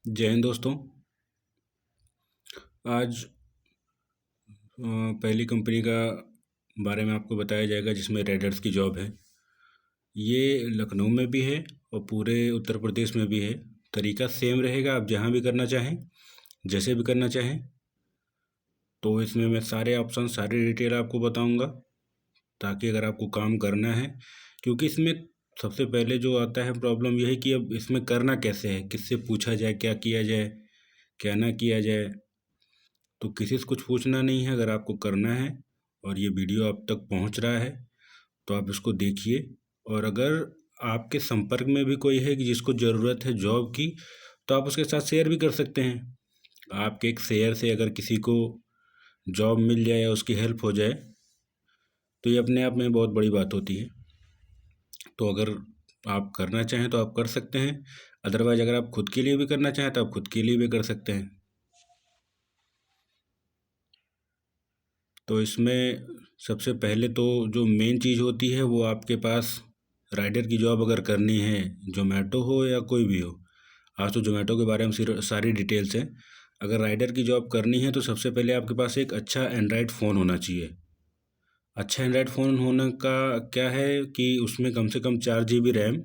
जय हिंद दोस्तों। आज पहली कंपनी का बारे में आपको बताया जाएगा जिसमें रेडर्स की जॉब है। ये लखनऊ में भी है और पूरे उत्तर प्रदेश में भी है। तरीका सेम रहेगा, आप जहाँ भी करना चाहें, जैसे भी करना चाहें। तो इसमें मैं सारे ऑप्शन, सारी डिटेल आपको बताऊंगा ताकि अगर आपको काम करना है, क्योंकि इसमें सबसे पहले जो आता है प्रॉब्लम यह है कि अब इसमें करना कैसे है, किससे पूछा जाए, क्या किया जाए, क्या ना किया जाए। तो किसी से कुछ पूछना नहीं है, अगर आपको करना है और ये वीडियो आप तक पहुंच रहा है तो आप इसको देखिए। और अगर आपके संपर्क में भी कोई है कि जिसको ज़रूरत है जॉब की, तो आप उसके साथ शेयर भी कर सकते हैं। आपके एक शेयर से अगर किसी को जॉब मिल जाए या उसकी हेल्प हो जाए तो ये अपने आप में बहुत बड़ी बात होती है। तो अगर आप करना चाहें तो आप कर सकते हैं, अदरवाइज़ अगर आप खुद के लिए भी करना चाहें तो आप खुद के लिए भी कर सकते हैं। तो इसमें सबसे पहले तो जो मेन चीज़ होती है वो आपके पास राइडर की जॉब अगर करनी है, जोमेटो हो या कोई भी हो। आज तो जोमेटो के बारे में सारी डिटेल्स हैं। अगर राइडर की जॉब करनी है तो सबसे पहले आपके पास एक अच्छा एंड्रॉयड फ़ोन होना चाहिए। अच्छा एंड्रॉयड फ़ोन होने का क्या है कि उसमें कम से कम 4 GB रैम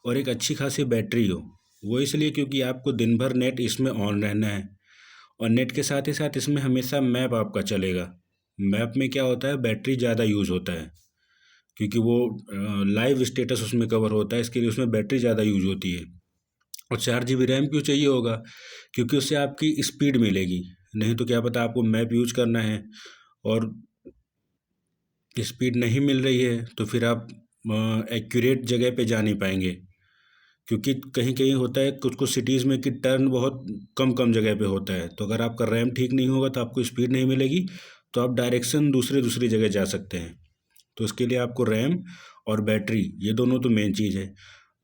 और एक अच्छी खासी बैटरी हो। वो इसलिए क्योंकि आपको दिन भर नेट इसमें ऑन रहना है और नेट के साथ ही साथ इसमें हमेशा मैप आपका चलेगा। मैप में क्या होता है, बैटरी ज़्यादा यूज़ होता है क्योंकि वो लाइव स्टेटस उसमें कवर होता है, इसके लिए उसमें बैटरी ज़्यादा यूज़ होती है। और 4 GB रैम क्यों चाहिए होगा, क्योंकि उससे आपकी स्पीड मिलेगी। नहीं तो क्या पता आपको मैप यूज करना है और स्पीड नहीं मिल रही है तो फिर आप एक्यूरेट जगह पे जा नहीं पाएंगे। क्योंकि कहीं कहीं होता है कुछ कुछ सिटीज़ में कि टर्न बहुत कम कम जगह पे होता है, तो अगर आपका रैम ठीक नहीं होगा तो आपको स्पीड नहीं मिलेगी, तो आप डायरेक्शन दूसरी दूसरी जगह जा सकते हैं। तो इसके लिए आपको रैम और बैटरी, ये दोनों तो मेन चीज़ है।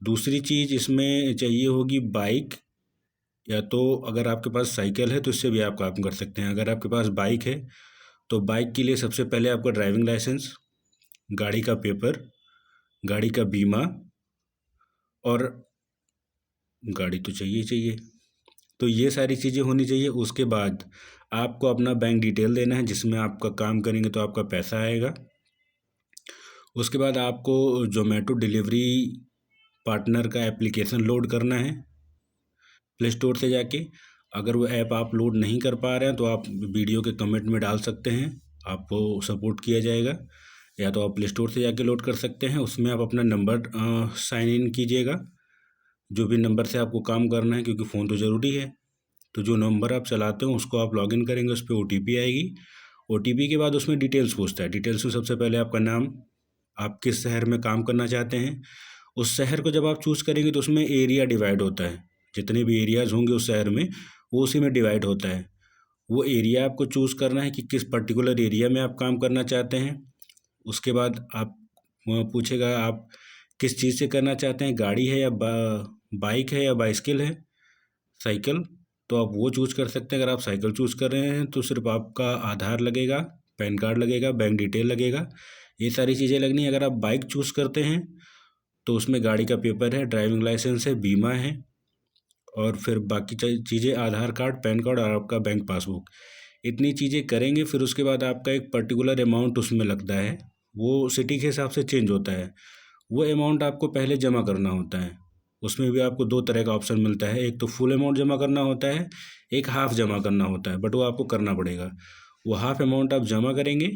दूसरी चीज़ इसमें चाहिए होगी बाइक, या तो अगर आपके पास साइकिल है तो इससे भी आप काम कर सकते हैं। अगर आपके पास बाइक है तो बाइक के लिए सबसे पहले आपका ड्राइविंग लाइसेंस, गाड़ी का पेपर, गाड़ी का बीमा, और गाड़ी तो चाहिए ही चाहिए। तो ये सारी चीज़ें होनी चाहिए। उसके बाद आपको अपना बैंक डिटेल देना है, जिसमें आपका काम करेंगे तो आपका पैसा आएगा। उसके बाद आपको जोमेटो डिलीवरी पार्टनर का एप्लीकेशन लोड करना है प्ले स्टोर से जाके। अगर वो ऐप आप लोड नहीं कर पा रहे हैं तो आप वीडियो के कमेंट में डाल सकते हैं, आपको सपोर्ट किया जाएगा। या तो आप प्ले स्टोर से जाके लोड कर सकते हैं, उसमें आप अपना नंबर साइन इन कीजिएगा, जो भी नंबर से आपको काम करना है, क्योंकि फ़ोन तो ज़रूरी है। तो जो नंबर आप चलाते हो उसको आप लॉगिन करेंगे, उस पर OTP आएगी। OTP के बाद उसमें डिटेल्स पूछता है। डिटेल्स में सबसे पहले आपका नाम, आप किस शहर में काम करना चाहते हैं। उस शहर को जब आप चूज़ करेंगे तो उसमें एरिया डिवाइड होता है, जितने भी एरियाज़ होंगे उस शहर में वो उसी में डिवाइड होता है। वो एरिया आपको चूज़ करना है कि किस पर्टिकुलर एरिया में आप काम करना चाहते हैं। उसके बाद आप पूछेगा आप किस चीज़ से करना चाहते हैं, गाड़ी है या बाइक है या बाइसिकल है, साइकिल। तो आप वो चूज़ कर सकते हैं। अगर आप साइकिल चूज़ कर रहे हैं तो सिर्फ आपका आधार लगेगा, पैन कार्ड लगेगा, बैंक डिटेल लगेगा, ये सारी चीज़ें लगनी है। अगर आप बाइक चूज़ करते हैं तो उसमें गाड़ी का पेपर है, ड्राइविंग लाइसेंस है, बीमा है, और फिर बाकी चीज़ें आधार कार्ड, पैन कार्ड और आपका बैंक पासबुक। इतनी चीज़ें करेंगे, फिर उसके बाद आपका एक पर्टिकुलर अमाउंट उसमें लगता है, वो सिटी के हिसाब से चेंज होता है। वो अमाउंट आपको पहले जमा करना होता है। उसमें भी आपको दो तरह का ऑप्शन मिलता है, एक तो फुल अमाउंट जमा करना होता है, एक हाफ जमा करना होता है, बट वो आपको करना पड़ेगा। वो हाफ अमाउंट आप जमा करेंगे,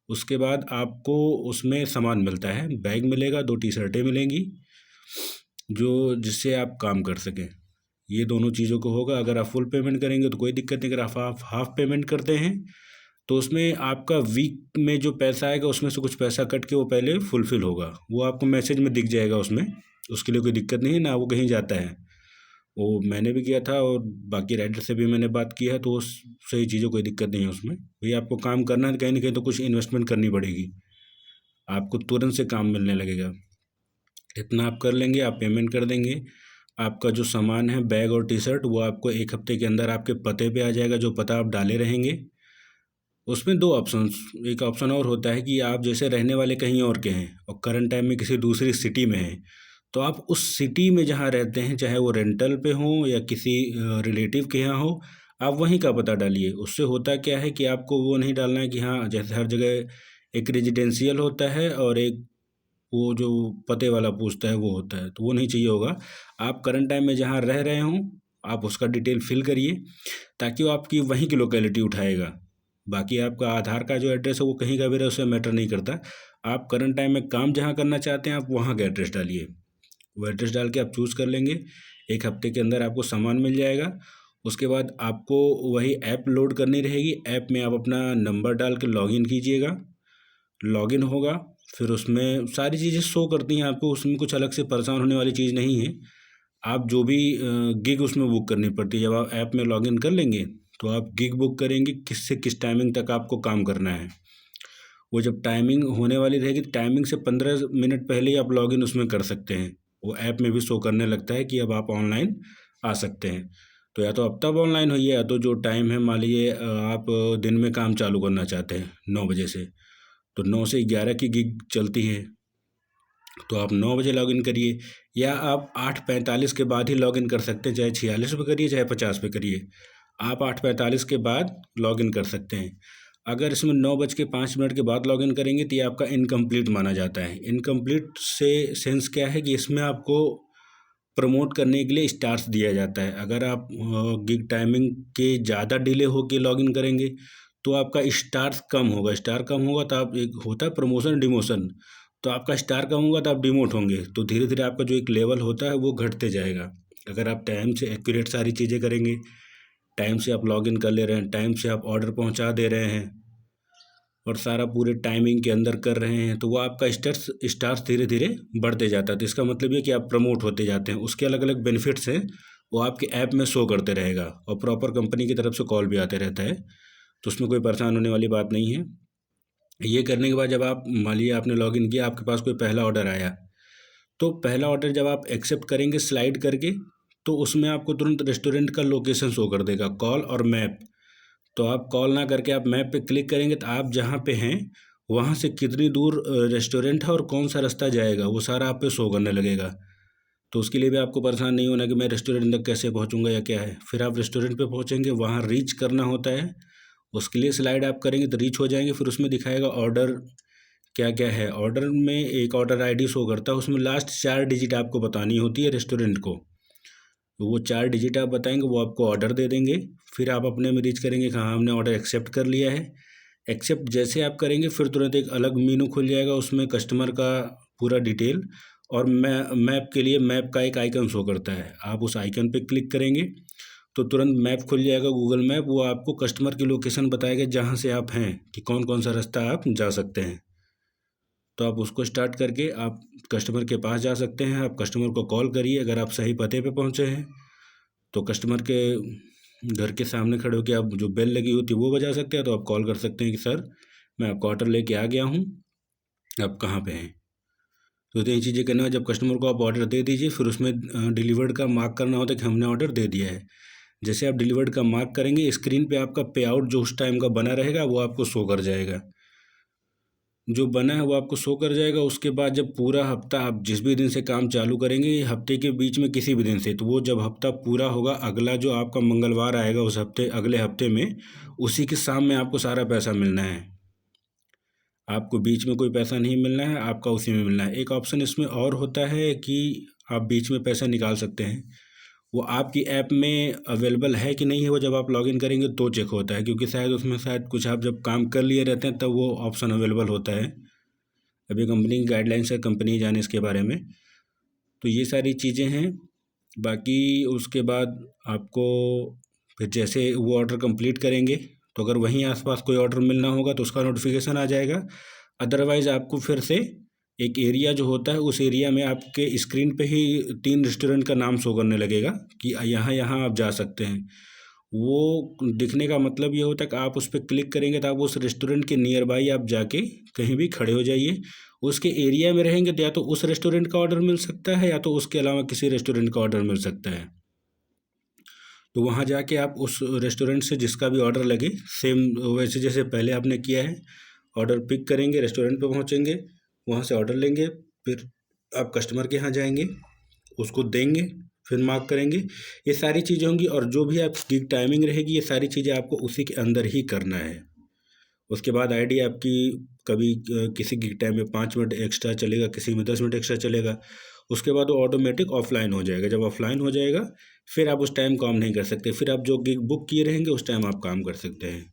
उसके बाद आपको उसमें सामान मिलता है, बैग मिलेगा, 2 टी-शर्टें मिलेंगी, जो जिससे आप काम कर सकें। ये दोनों चीज़ों को होगा। अगर आप फुल पेमेंट करेंगे तो कोई दिक्कत नहीं, अगर आप हाफ पेमेंट करते हैं तो उसमें आपका वीक में जो पैसा आएगा उसमें से कुछ पैसा कट के वो पहले फुलफ़िल होगा, वो आपको मैसेज में दिख जाएगा उसमें। उसके लिए कोई दिक्कत नहीं है, ना वो कहीं जाता है। वो मैंने भी किया था और बाकी राइडर से भी मैंने बात किया है, तो वो सही चीज़ है, कोई दिक्कत नहीं है उसमें। भैया आपको काम करना है, कहीं ना कहीं तो कुछ इन्वेस्टमेंट करनी पड़ेगी, आपको तुरंत से काम मिलने लगेगा। इतना आप कर लेंगे, आप पेमेंट कर देंगे, आपका जो सामान है बैग और टी-शर्ट वो आपको 1 हफ्ते के अंदर आपके पते पे आ जाएगा, जो पता आप डाले रहेंगे। उसमें दो ऑप्शंस, एक ऑप्शन और होता है कि आप जैसे रहने वाले कहीं और के हैं और करंट टाइम में किसी दूसरी सिटी में हैं, तो आप उस सिटी में जहाँ रहते हैं, चाहे वो रेंटल पे हो या किसी रिलेटिव के यहाँ हो, आप वहीं का पता डालिए। उससे होता क्या है कि आपको वो नहीं डालना है कि हाँ, जैसे हर जगह एक रेजिडेंशियल होता है और एक वो जो पते वाला पूछता है वो होता है, तो वो नहीं चाहिए होगा। आप करंट टाइम में जहाँ रह रहे हों, आप उसका डिटेल फिल करिए, ताकि वो आपकी वहीं की लोकेलिटी उठाएगा। बाकी आपका आधार का जो एड्रेस है वो कहीं का भी रहे, उससे मैटर नहीं करता। आप करंट टाइम में काम जहाँ करना चाहते हैं, आप वहाँ का एड्रेस डालिए। वो एड्रेस डाल के आप चूज़ कर लेंगे, 1 हफ्ते के अंदर आपको सामान मिल जाएगा। उसके बाद आपको वही ऐप लोड करनी रहेगी। ऐप में आप अपना नंबर डाल के लॉगिन कीजिएगा। लॉगिन होगा, फिर उसमें सारी चीज़ें शो करती हैं आपको, उसमें कुछ अलग से परेशान होने वाली चीज़ नहीं है। आप जो भी गिग उसमें बुक करनी पड़ती है, जब आप ऐप में लॉगिन कर लेंगे तो आप गिग बुक करेंगे किस से किस टाइमिंग तक आपको काम करना है। वो जब टाइमिंग होने वाली रहेगी, टाइमिंग से 15 मिनट पहले ही आप लॉगिन उसमें कर सकते हैं। वो ऐप में भी शो करने लगता है कि अब आप ऑनलाइन आ सकते हैं। तो या तो अब तब ऑनलाइन होइए, या तो जो टाइम है, मान लीजिए आप दिन में काम चालू करना चाहते हैं 9 बजे से, तो 9 से 11 की गिग चलती है, तो आप 9 बजे लॉगिन करिए। या आप 8:45 के बाद ही लॉगिन कर सकते हैं, चाहे 46 पे करिए चाहे 50 पे करिए। आप 8:45 के बाद लॉगिन कर सकते हैं। अगर इसमें 9:05 के बाद लॉगिन करेंगे तो ये आपका इनकम्प्लीट माना जाता है। इनकम्प्लीट से सेंस क्या है कि इसमें आपको प्रमोट करने के लिए स्टार्स दिया जाता है। अगर आप गिग टाइमिंग के ज़्यादा डिले होके लॉगिन करेंगे तो आपका स्टार्स कम होगा। स्टार कम होगा तो आप, एक होता है प्रमोशन डिमोशन, तो आपका स्टार कम होगा तो आप डिमोट होंगे, तो धीरे धीरे आपका जो एक लेवल होता है वो घटते जाएगा। अगर आप टाइम से एक्यूरेट सारी चीज़ें करेंगे, टाइम से आप लॉगिन कर ले रहे हैं, टाइम से आप ऑर्डर पहुंचा दे रहे हैं और सारा पूरे टाइमिंग के अंदर कर रहे हैं, तो वो आपका स्टार्स धीरे धीरे बढ़ते जाता है। तो इसका मतलब ये कि आप प्रमोट होते जाते हैं। उसके अलग अलग बेनिफिट्स हैं, वो आपके ऐप में शो करते रहेगा और प्रॉपर कंपनी की तरफ से कॉल भी आते रहता है, तो उसमें कोई परेशान होने वाली बात नहीं है। ये करने के बाद जब आप मान लीजिए आपने लॉगिन किया, आपके पास कोई पहला ऑर्डर आया, तो पहला ऑर्डर जब आप एक्सेप्ट करेंगे स्लाइड करके, तो उसमें आपको तुरंत रेस्टोरेंट का लोकेशन शो कर देगा, कॉल और मैप। तो आप कॉल ना करके आप मैप पे क्लिक करेंगे तो आप जहाँ पे हैं वहाँ से कितनी दूर रेस्टोरेंट है और कौन सा रास्ता जाएगा, वो सारा आप पे शो करने लगेगा। तो उसके लिए भी आपको परेशान नहीं होना कि मैं रेस्टोरेंट तक कैसे पहुँचूंगा या क्या है। फिर आप रेस्टोरेंट पे पहुँचेंगे, वहाँ रीच करना होता है, उसके लिए स्लाइड आप करेंगे तो रीच हो जाएंगे। फिर उसमें दिखाएगा ऑर्डर क्या क्या है। ऑर्डर में एक ऑर्डर आईडी शो करता है, उसमें लास्ट 4 डिजिट आपको बतानी होती है रेस्टोरेंट को। तो वो 4 डिजिट आप बताएंगे, वो आपको ऑर्डर दे देंगे। फिर आप अपने में रीच करेंगे कि हाँ, हमने ऑर्डर एक्सेप्ट कर लिया है। एक्सेप्ट जैसे आप करेंगे फिर तुरंत एक अलग मीनू खुल जाएगा, उसमें कस्टमर का पूरा डिटेल और मैप के लिए मैप का एक आइकन शो करता है। आप उस आइकन पे क्लिक करेंगे तो तुरंत मैप खुल जाएगा, गूगल मैप। वो आपको कस्टमर की लोकेशन बताएगा जहाँ से आप हैं, कि कौन कौन सा रास्ता आप जा सकते हैं। तो आप उसको स्टार्ट करके आप कस्टमर के पास जा सकते हैं। आप कस्टमर को कॉल करिए, अगर आप सही पते पे पहुँचे हैं तो कस्टमर के घर के सामने खड़े होकर आप, जो बेल लगी होती है वो बजा सकते हैं। तो आप कॉल कर सकते हैं कि सर, मैं आपका ऑर्डर लेके आ गया हूँ, आप कहाँ पे हैं। तो ये चीज़ें करने के बाद जब कस्टमर को आप ऑर्डर दे दीजिए, फिर उसमें डिलीवर्ड का मार्क करना होता है कि हमने ऑर्डर दे दिया है। जैसे आप डिलीवर्ड का मार्क करेंगे, स्क्रीन पे आपका पे आउट जो उस टाइम का बना रहेगा वो आपको शो कर जाएगा। जो बना है वो आपको शो कर जाएगा। उसके बाद जब पूरा हफ्ता आप जिस भी दिन से काम चालू करेंगे, हफ्ते के बीच में किसी भी दिन से, तो वो जब हफ्ता पूरा होगा, अगला जो आपका मंगलवार आएगा उस हफ्ते, अगले हफ्ते में, उसी के शाम में आपको सारा पैसा मिलना है। आपको बीच में कोई पैसा नहीं मिलना है, आपका उसी में मिलना है। एक ऑप्शन इसमें और होता है कि आप बीच में पैसा निकाल सकते हैं। वो आपकी ऐप में अवेलेबल है कि नहीं है, वो जब आप लॉगिन करेंगे तो चेक होता है, क्योंकि शायद उसमें शायद कुछ आप जब काम कर लिए रहते हैं तब वो ऑप्शन अवेलेबल होता है। अभी कंपनी की गाइडलाइंस है, कंपनी जाने इसके बारे में। तो ये सारी चीज़ें हैं। बाकी उसके बाद आपको फिर जैसे वो ऑर्डर कंप्लीट करेंगे, तो अगर वहीं आसपास कोई ऑर्डर मिलना होगा तो उसका नोटिफिकेशन आ जाएगा। अदरवाइज़ आपको फिर से एक एरिया जो होता है, उस एरिया में आपके स्क्रीन पे ही 3 रेस्टोरेंट का नाम शो करने लगेगा कि यहाँ यहाँ आप जा सकते हैं। वो दिखने का मतलब ये होता है कि आप उस पर क्लिक करेंगे तो आप उस रेस्टोरेंट के नियर बाई आप जाके कहीं भी खड़े हो जाइए। उसके एरिया में रहेंगे तो या तो उस रेस्टोरेंट का ऑर्डर मिल सकता है, या तो उसके अलावा किसी रेस्टोरेंट का ऑर्डर मिल सकता है। तो वहाँ जाके आप उस रेस्टोरेंट से जिसका भी ऑर्डर लगे, सेम वैसे जैसे पहले आपने किया है, ऑर्डर पिक करेंगे, रेस्टोरेंट पे पहुँचेंगे, वहाँ से ऑर्डर लेंगे, फिर आप कस्टमर के यहाँ जाएंगे, उसको देंगे, फिर मार्क करेंगे। ये सारी चीज़ें होंगी और जो भी आपकी गिग टाइमिंग रहेगी ये सारी चीज़ें आपको उसी के अंदर ही करना है। उसके बाद आईडी आपकी कभी किसी गिग टाइम में 5 मिनट एक्स्ट्रा चलेगा, किसी में 10 मिनट एक्स्ट्रा चलेगा। उसके बाद वो ऑटोमेटिक ऑफलाइन हो जाएगा। जब ऑफलाइन हो जाएगा फिर आप उस टाइम काम नहीं कर सकते, फिर आप जो गिग बुक किए रहेंगे उस टाइम आप काम कर सकते हैं।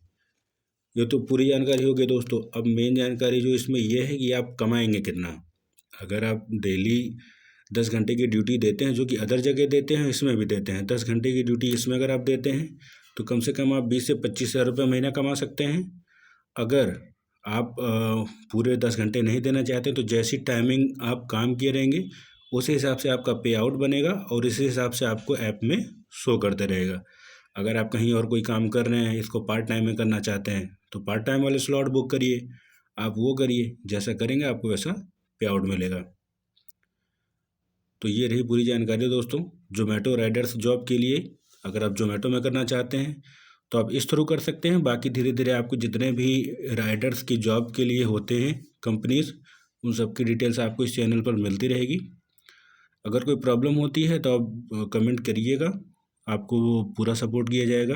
ये तो पूरी जानकारी हो गई दोस्तों। अब मेन जानकारी जो इसमें ये है कि आप कमाएंगे कितना। अगर आप डेली 10 घंटे की ड्यूटी देते हैं, जो कि अदर जगह देते हैं इसमें भी देते हैं, 10 घंटे की ड्यूटी इसमें अगर आप देते हैं तो कम से कम आप 20 से 25 हज़ार रुपये महीना कमा सकते हैं। अगर आप पूरे 10 घंटे नहीं देना चाहते तो जैसी टाइमिंग आप काम किए रहेंगे उसी हिसाब से आपका पे आउट बनेगा और इसी हिसाब से आपको ऐप में शो करते रहेगा। अगर आप कहीं और कोई काम कर रहे हैं, इसको पार्ट टाइम में करना चाहते हैं तो पार्ट टाइम वाले स्लॉट बुक करिए, आप वो करिए, जैसा करेंगे आपको वैसा पे आउट मिलेगा। तो ये रही पूरी जानकारी दोस्तों जोमेटो राइडर्स जॉब के लिए। अगर आप जोमेटो में करना चाहते हैं तो आप इस थ्रू कर सकते हैं। बाकी धीरे धीरे आपको जितने भी राइडर्स की जॉब के लिए होते हैं कंपनीज, उन सब की डिटेल्स आपको इस चैनल पर मिलती रहेगी। अगर कोई प्रॉब्लम होती है तो आप कमेंट करिएगा, आपको पूरा सपोर्ट किया जाएगा।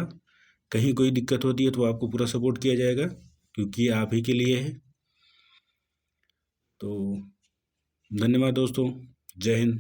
कहीं कोई दिक्कत होती है तो आपको पूरा सपोर्ट किया जाएगा, क्योंकि ये आप ही के लिए है। तो धन्यवाद दोस्तों, जय हिंद।